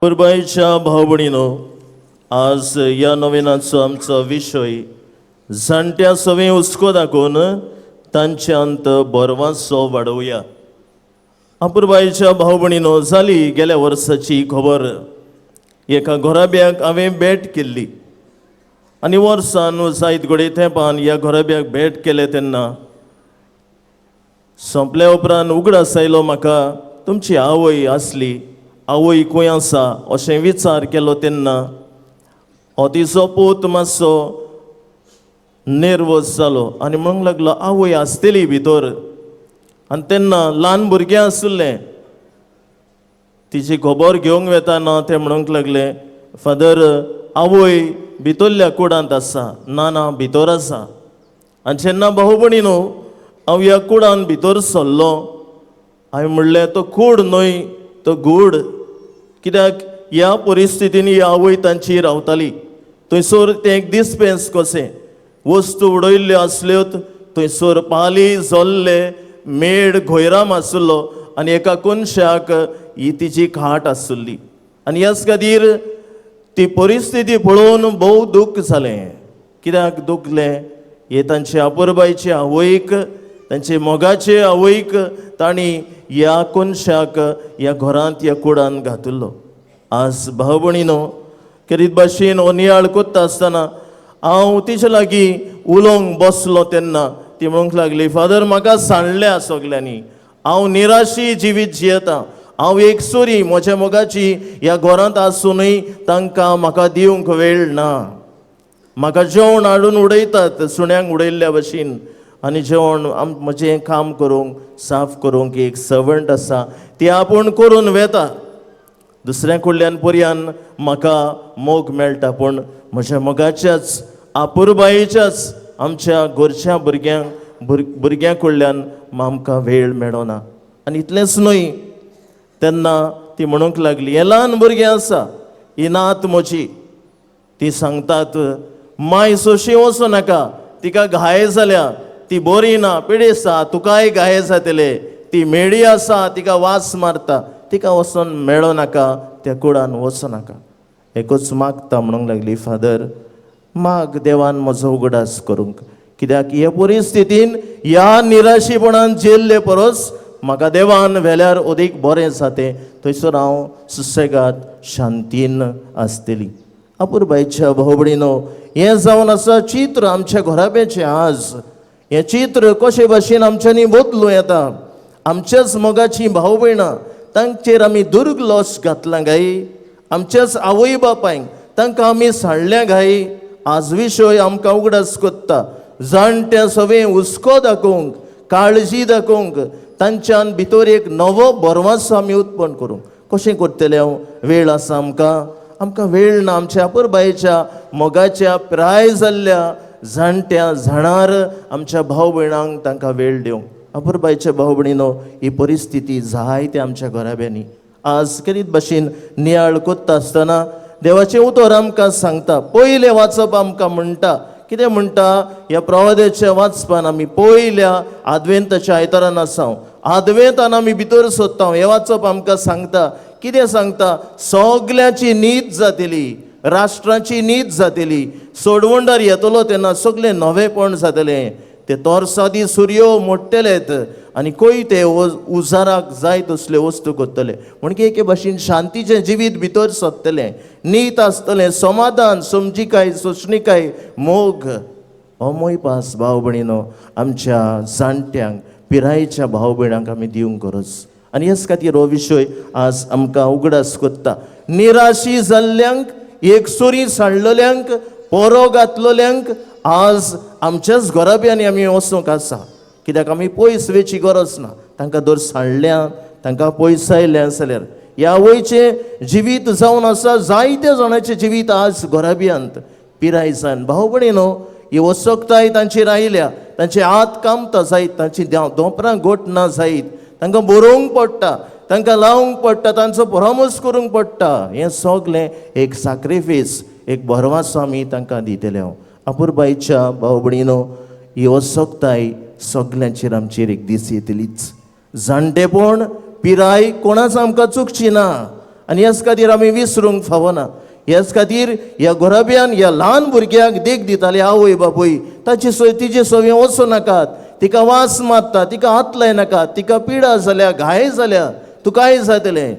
पुरबाईच्या भाव भयणीनो, आज या नविनाचो आमचो विशय जाणट्या सवयी हुस्को दाखोवन तांचे अंत बरवांचो वाडोवया. अपुरबाईच्या भाव भयणीनो, जाली गेल्या वर्साची खबर. एका घोराब्याक हांवें भेट केल्ली आनी वर्सान जायत घोडे तेंपान ह्या घोराब्याक भेट केले तेन्ना सोंपल्या उपरांत उगडास आयलो म्हाका तुमची आवय आसली, आवय खंय आसा अशें विचार केलो तेन्ना हो तिचो पूत मातसो नेर्वस जालो आनी म्हणूंक लागलो आवय आसतली भितर. आनी तेन्ना ल्हान भुरगें आसलें, तिची खबर घेवंक वेताना ते म्हणूंक लागले, फादर आवय भितरल्या कुडांत आसा. ना ना भितर आसा. आनी जेन्ना भाऊ भयणीनो हांव ह्या कुडान भितर सरलो, हांवें म्हणलें तो कूड न्हय तो गूड. कित्याक ह्या परिस्थितीन ही आवय तांची रावताली. थंयसर तें एक दिसपेस कशें, वस्तू उडयल्ल्यो आसल्यो, थंयसर पाली जल्ले, मेड घोयराम आसलो आनी एका कोनशाक ही तिची खाट आसली. आनी ह्याच खातीर ती परिस्थिती पळोवन भोव दूख जालें. कित्याक दुखलें, हे तांचे अपुरबाईचे आवयक, तांचे मोगाचे आवयक तांणी ह्या कोनशाक ह्या घरांत ह्या कुडान घातिल्लो. आज भाव भयणीनो, करीत भाशेन हो नियाळ कोत्ता आसतना हांव तिचे लागीं उलोवंक बसलो तेन्ना ती म्हणूंक लागली, फादर म्हाका सांडल्या सगल्यांनी, हांव निराशी जिवीत जियेतां. हांव एकसुरी म्हज्या मोगाची ह्या घरांत आसूनय तांकां म्हाका दिवंक वेळ ना. म्हाका जेवण हाडून उडयतात सुण्यांक उडयल्ल्या भशेन, आनी जेवण म्हजें काम करूंक साफ करूंक एक सर्वंट आसा ती आपूण करून वेता. दुसऱ्या कडल्यान पर्यान म्हाका मोग मेळटा, पूण म्हज्या मोगाच्याच अपुरबायेच्याच आमच्या घरच्या भुरग्यां कडल्यान आमकां वेळ मेळना. आनी इतलेंच न्हय, तेन्ना ती म्हणूंक लागली, हें ल्हान भुरगें आसा, ही नात म्हजी. ती सांगतात माय सोशी वचूं नाका, तिका घाय जाल्या, ती बरी ना, पिडेसा, तुकाय घाय जातले, ती मेडी आसा, तिका वास मारता, तिका वचोन मेळो नाका, त्या कुडान वचूं नाका. एकूच मागता म्हणूंक लागली, फादर माग देवान म्हजो उगडास करूंक. कित्याक ह्या परिस्थितीन ह्या निराशीपणान जेल्ले परस म्हाका देवान व्हेल्यार अदीक बरें जातें, थंयसर हांव सुसेगाद शांतीन आसतली. अपुरबाईच्या भाव भयणीनो, हें जावन आसा चित्र आमच्या घोराब्याचें. आज हें चित्र कशे भाशेन आमच्यांनी बदलूं येता. आमच्याच मोगाची भाव भयणां, तांचेर आमी दुर्लक्ष घातलां गाय. आमच्याच आवय बापायक तांकां आमी सांडल्या गाय. आज विशय आमकां उगडास कोत्ता. जाणट्या सवयी हुस्को दाखोवंक, काळजी दाखोवंक, तांच्यान भितर एक नवो बरवासो आमी उत्पन्न करूंक कशें करतले. हांव वेळ आसा आमकां वेळ ना. आमच्या अपुरबायेच्या मोगाच्या प्राय जाल्ल्या जाणट्या जाणार आमच्या भाव भयणांक तांकां वेळ दिवंक. अपुरबायच्या भाव भयणीनो, ही परिस्थिती जायत्या आमच्या घोराब्यांनी. आज करीत भाशेन नियाळ कोत्ता आसतना देवाचें उतर आमकां सांगता. पयलें वाचप आमकां म्हणटा, कितें म्हणटा, ह्या प्रवाद्याच्या वाचपान आमी पयल्या आदवेंताच्या आयतारान आसा, आदवेंतान आमी भितर सोदता. हें वाचप आमकां सांगता, कितें सांगता, सगल्याची नीत जातली, राष्ट्राची नीत जातली. सोडवंडार येतलो तेन्ना सगळें नवेपण जातलें. ते तोरसादी सुर्यो मोडटलेत आनी खंय ते उजाराक जाय तसल्यो वस्तू करतले. म्हणजे एके भाशेन शांतीचें जिवीत भितर सोदतलें, नीत आसतलें, समाधान, समजिकाय, सोंसणिकाय, मोग. हो मोयपास भाव भयणीनो आमच्या जाणट्यांक, पिरायेच्या भाव भयणांक आमी दिवंक गरज. आनी ह्याच खातीर हो विशय आज आमकां उगडास कोत्ता. निराशी जाल्ल्यांक, एकसुरी सांडलेल्यांक, पोरो घातलेल्यांक आज आमच्याच घोराब्यांनी आमी वचूंक आसा. कित्याक आमी पयस वेची गरज ना. तांकां जर सांडल्यां, तांकां पयस आयल्यां जाल्यार ह्या वयचें जिवीत जावन आसा. जायत्या जाणांचें जिवीत आज घोराब्यांत पिराय जावन. भाव भयणीनो, ही वसकताय तांचेर आयल्या, तांचे हात कामता जायत, तांची दोंपरां गोट ना जायत, तांकां बरोवंक पडटा, तांकां लावंक पडटा, तांचो परामर्श करूंक पडटा. हें सगलें एक सॅक्रिफीस, एक बरवासो आमी तांकां दितले. अपुरबाईच्या भाव भयणीनो, ही वसकताय सगल्यांचेर आमचेर एक दीस येतलीच. जाणटेपण, पिराय कोणाच आमकां चुकची ना. आनी ह्याच खातीर आमी विसरूंक फावना. ह्याच खातीर ह्या घोराब्यान ह्या ल्हान भुरग्याक देख दिताले आवय बापूय, तिचे सवय वचूं नाकात, तिका वास मारता, तिका हात लायनाकात, तिका पिडा जाल्या, घाय जाल्या, तुकाय जातलें.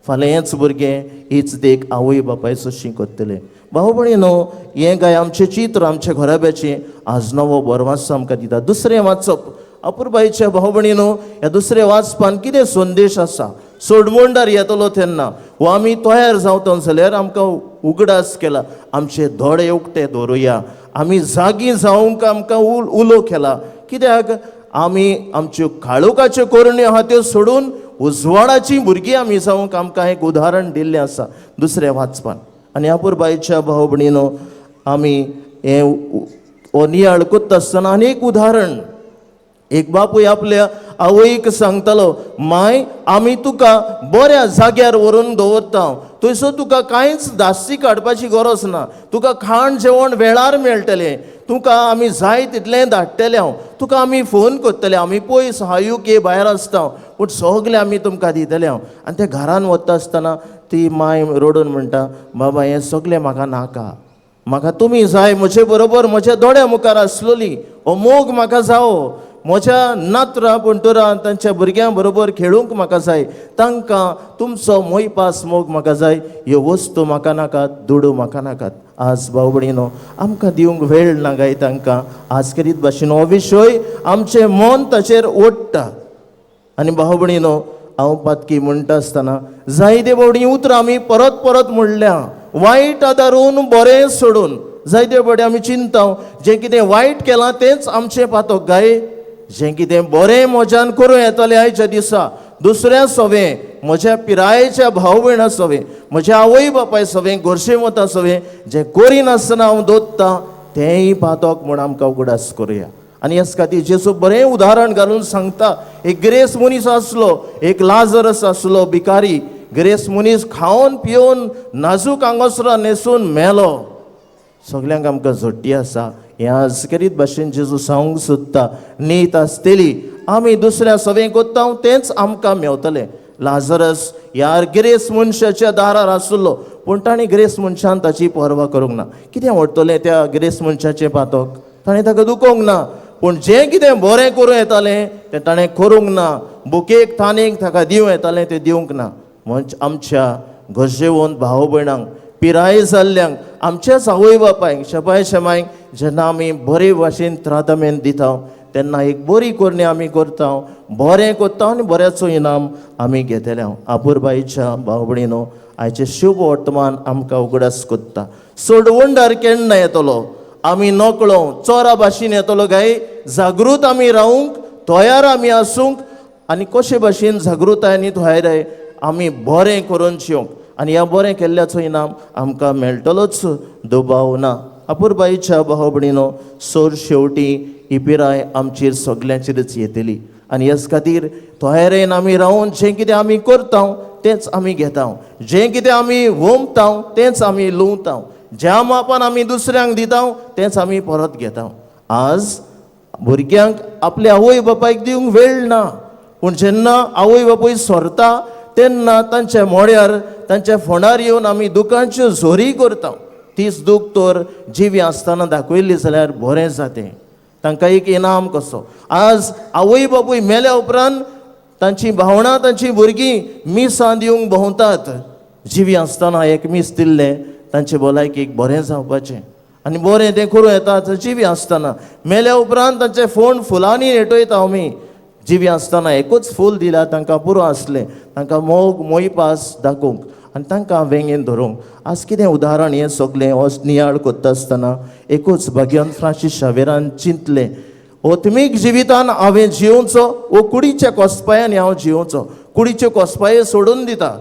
फाल्यां हेंच भुरगें हीच देख आवय बापायचो शिकोतले. भाऊ भयणीनो, हें काय आमचें चित्र आमच्या घोराब्याचें आज नवो बरवास आमकां दिता. दुसरें वाचप अपुरबायेच्या भाऊ भयणीनो, ह्या दुसऱ्या वाचपान कितें संदेश आसा? सोडमोंडार येतलो तेन्ना वो आमी तयार जावता जाल्यार आमकां उगडास केला, आमचे दोळे उक्ते दवरुया, आमी जागी जावंक आमकां उलो केला. कित्याक आमी आमच्यो काळोखाच्यो कोरण्यो आहा त्यो सोडून उजवाडाची भुरगीं आमी जावंक आमकां एक उदाहरण दिल्लें आसा दुसऱ्या वाचपान. आनी अपुरबायेच्या भाऊ भयणीनो, आमी हें नियाळ कोत्ता आसतना आनी एक उदाहरण, एक बापूय आपल्या आवयक सांगतालो, माय आमी तुका बऱ्या जाग्यार व्हरून दवरता, थंयसर तुका कांयच धास्ती काडपाची गरज ना, तुका खाण जेवण वेळार मेळटलें, तुका आमी जाय तितलें धाडटले, तुका आमी फोन करतले, आमी पयस हायूक ये भायर आसता पूण सगलें आमी तुमकां दितले. आनी त्या घरान वता आसतना ती माय रडून म्हणटा, बाबा हें सगलें म्हाका नाका, म्हाका तुमी जाय, म्हजे बरोबर म्हज्या दोळ्या मुखार आसलोली हो मोग म्हाका जावो, म्हज्या नात्रा पंटुरा तांच्या भुरग्यां बरोबर खेळूंक म्हाका जाय, तांकां तुमचो मोयपास मोग म्हाका जाय, ह्यो वस्तू म्हाका नाकात, दुडू म्हाका नाकात. आज भाऊ भयणीनो, आमकां दिवंक वेळ ना गाय तांकां. आज करीत भाशेन हो विशय आमचें मन ताचेर ओडटा. आनी भाऊ भयणीनो, हांव पातकी म्हणटा आसतना जायते फावटी उतरां आमी परत परत म्हणल्या, वायट आदारून बरें सोडून. जायते फावटी आमी चिंता जें कितें वायट केलां तेंच आमचें पातक गाय, जें कितें बरें मोज्यान करूं येतलें आयच्या दिसा, दुसऱ्या सवें, म्हज्या पिरायेच्या भाव भयणां सवें, म्हज्या आवय बापाय सवें, गोरशे वता सवें, जें करिनासतना हांव दोत्ता तेंय पातक म्हूण आमकां उगडास करुया. आनी ह्याच खातीर जेजू बरें उदाहरण घालून सांगता. एक गिरेस्त मनीस आसलो, एक लाजरस आसलो भिकारी. गिरेस्त मनीस खावन पिवन नाजूक आंगोसरां न्हेसून मेलो. सगल्यांक आमकां झोट्टी आसा. हें आज करीत भाशेन जेजू सांगूंक सोदता, नीत आसतली आमी दुसऱ्या सवें कोत्ता तेंच आमकां मेवतलें. लाजरस ह्या गिरेस्त मनशाच्या दारार आसलो पूण ताणें गिरेस्त मनशान ताची पर्वा करूंक ना. कितें व्हरतलें त्या गिरेस्त मनशाचें पातक? ताणें ताका दुखोवंक ना. पूण जें कितें बरें करूं येतालें तें ताणें करूंक ना. बुकेक थानेक ताका दिवं येतालें तें दिवंक ना. आमच्या घरजेवंत भाव भयणांक, पिराय जाल्ल्यांक, आमच्याच आवय बापायक, शेपाय शेमायक जेन्ना आमी बरे भाशेन त्रादमेन दिता तेन्ना एक बरी कोरणी आमी करता, बरें कोत्ता आनी बऱ्याचो इनाम आमी घेतले. आपुरबायेच्या भाव भयणीनो, आयचें शुभ वर्तमान आमकां उगडास कोत्ता. सोडवंडार केन्ना येतलो? आमी नकळो चोरा भाशेन येतलो गाय. जागृत आमी रावूंक, तयार आमी आसूंक आनी कशे भाशेन जागृताय आनी तयाराय आमी बरें करून जिवंक आनी ह्या बरें केल्ल्याचो इनाम आमकां मेळटलोच, दुबाव ना. आपुरबायेच्या भाव भयणीनो, सोर शेवटी ही पिराय आमचेर सगल्यांचेरच येतली. आनी ह्याच खातीर तयारेन आमी रावून जें कितें आमी करता तेंच आमी घेता, जें कितें आमी वोमता तेंच आमी लुवता, ज्या मापान आमी दुसऱ्यांक दिता तेंच आमी परत घेता. आज भुरग्यांक आपल्या आवय बापायक दिवंक वेळ ना, पूण जेन्ना आवय बापूय सोरता तेन्ना तांच्या मोड्यार, तांच्या फोंडार येवन आमी दुखांच्यो झोरी करता. तीच दूख तर जिवी आसतना दाखयली जाल्यार बरें जातें. तांकां एक इनाम कसो. आज आवय बापूय मेल्या उपरांत तांची भावणां, तांची भुरगीं मिसां दिवंक भोंवतात. जिवी आसतना एक मीस दिल्लें तांचे भलायकेक बरें जावपाचें आनी बरें तें करूं येता. जिवी आसतना मेल्या उपरांत तांचे फोंड फुलांनी नेटयता आमी. जिवी आसतना एकूच फूल दिल्यार तांकां पुरो आसलें, तांकां मोग मोयपास दाखोवंक आनी तांकां वेंगेन धरूंक. आज कितें उदाहरण हें सगलें हो नियाळ कोत्ता आसतना एकूच भगवंत फ्रांसीस शावेरान चिंतलें, ओत्मीक जिवितान हांवें जिवोवचो वो कुडीच्या कोसपायांनी हांव जिवोवचो. कुडीच्यो कोसपायो सोडून दिता.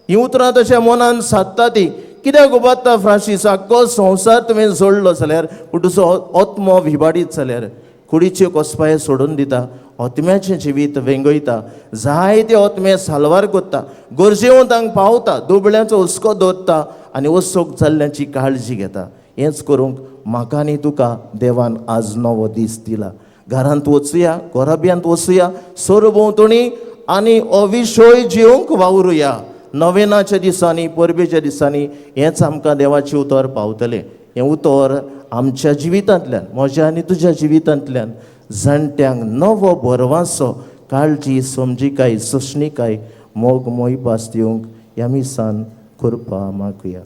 हीं उतरां ताच्या मनान सादता ती. कित्याक उबारता फ्रांसीस? आख्खो संवसार तुवें जोडलो जाल्यार पूण तुजो आत्मो विबाडीत जाल्यार कुडीच्यो कोसपायो सोडून दिता, ओत्म्याचें जिवीत वेंगयता, जायते ओत्मे साल्वार कोत्ता, गरजेवंतांक पावता, दुबळ्यांचो हुस्को दवरता आनी वसोक जाल्ल्यांची काळजी घेता. हेंच करूंक म्हाका आनी तुका देवान आज नवो दीस दिला. घरांत वचुया, घोराब्यांत वचुया, सोरभोंवतणी आनी हो विशय जिवंक वावरुया. नवेनाच्या दिसांनी परबेच्या दिसांनी हेंच आमकां देवाचें उतर पावतलें. हें उतर आमच्या जिवितांतल्यान, म्हज्या आनी तुज्या जिवितांतल्यान जाणट्यांक नवो बरवासो, काळजी, समजिकाय, सोंसणीकाय, मोग मोहीपास दिवंक ह्या मिसान करपा मागुया.